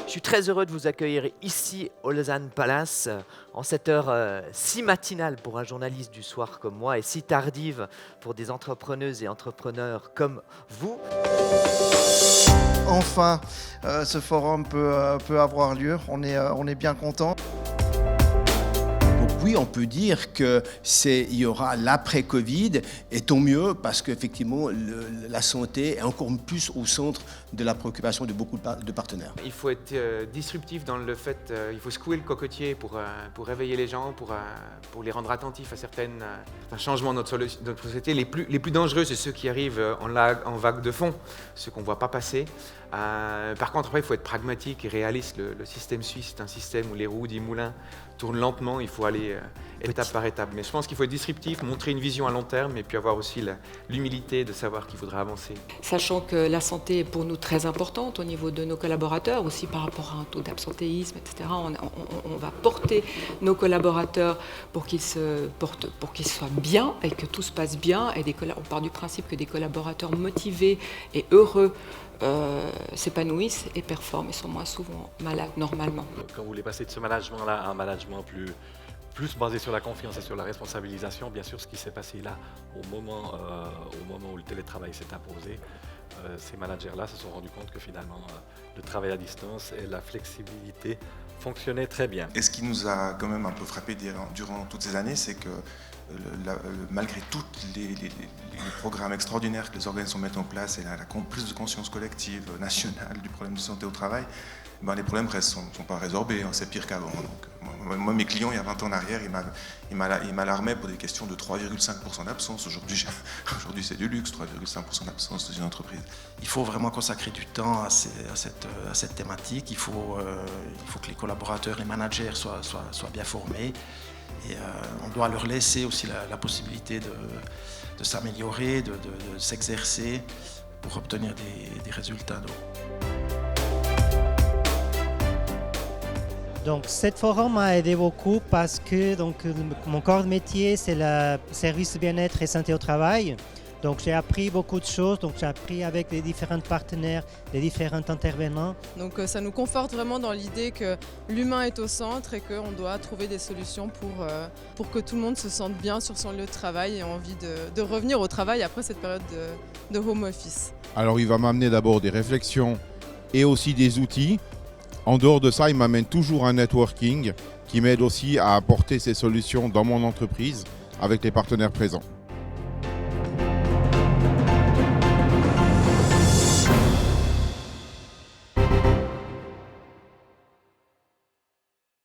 Je suis très heureux de vous accueillir ici au Lausanne Palace, en cette heure si matinale pour un journaliste du soir comme moi et si tardive pour des entrepreneuses et entrepreneurs comme vous. Enfin, ce forum peut avoir lieu. On est bien content. Donc oui, on peut dire qu'il y aura l'après-Covid, et tant mieux, parce qu'effectivement, la santé est encore plus au centre de la préoccupation de beaucoup de partenaires. Il faut être disruptif dans le fait, il faut secouer le cocotier pour réveiller les gens, pour les rendre attentifs à certains changements de notre société. Les plus dangereux, c'est ceux qui arrivent en vague de fond, ceux qu'on ne voit pas passer. Par contre, après, il faut être pragmatique et réaliste. Le système suisse, c'est un système où les roues du moulin tournent lentement. Il faut aller étape par étape. Mais je pense qu'il faut être disruptif, montrer une vision à long terme et puis avoir aussi l'humilité de savoir qu'il faudra avancer. Sachant que la santé est pour nous très importante au niveau de nos collaborateurs, aussi par rapport à un taux d'absentéisme, etc. On va porter nos collaborateurs pour qu'ils soient bien et que tout se passe bien. Et on part du principe que des collaborateurs motivés et heureux s'épanouissent et performent et sont moins souvent malades normalement. Quand vous voulez passer de ce management-là à un management plus basé sur la confiance et sur la responsabilisation, bien sûr, ce qui s'est passé là, au moment où le télétravail s'est imposé, ces managers-là se sont rendus compte que finalement, le travail à distance et la flexibilité fonctionnaient très bien. Et ce qui nous a quand même un peu frappé durant toutes ces années, c'est que malgré tous les programmes extraordinaires que les organisations mettent en place et la prise de conscience collective nationale du problème de santé au travail, les problèmes ne sont pas résorbés, c'est pire qu'avant. Moi, mes clients, il y a 20 ans en arrière, ils m'alarmaient pour des questions de 3,5% d'absence. Aujourd'hui, c'est du luxe, 3,5% d'absence dans une entreprise. Il faut vraiment consacrer du temps à cette thématique. Il faut que les collaborateurs, les managers soient bien formés. Et on doit leur laisser aussi la possibilité de s'améliorer, de s'exercer pour obtenir des résultats. Donc, cette forum m'a aidé beaucoup parce que mon corps de métier, c'est le service de bien-être et santé au travail. Donc, j'ai appris beaucoup de choses. Donc, j'ai appris avec les différents partenaires, les différents intervenants. Donc, ça nous conforte vraiment dans l'idée que l'humain est au centre et qu'on doit trouver des solutions pour que tout le monde se sente bien sur son lieu de travail et ait envie de revenir au travail après cette période de home office. Alors, il va m'amener d'abord des réflexions et aussi des outils. En dehors de ça, il m'amène toujours un networking qui m'aide aussi à apporter ces solutions dans mon entreprise avec les partenaires présents.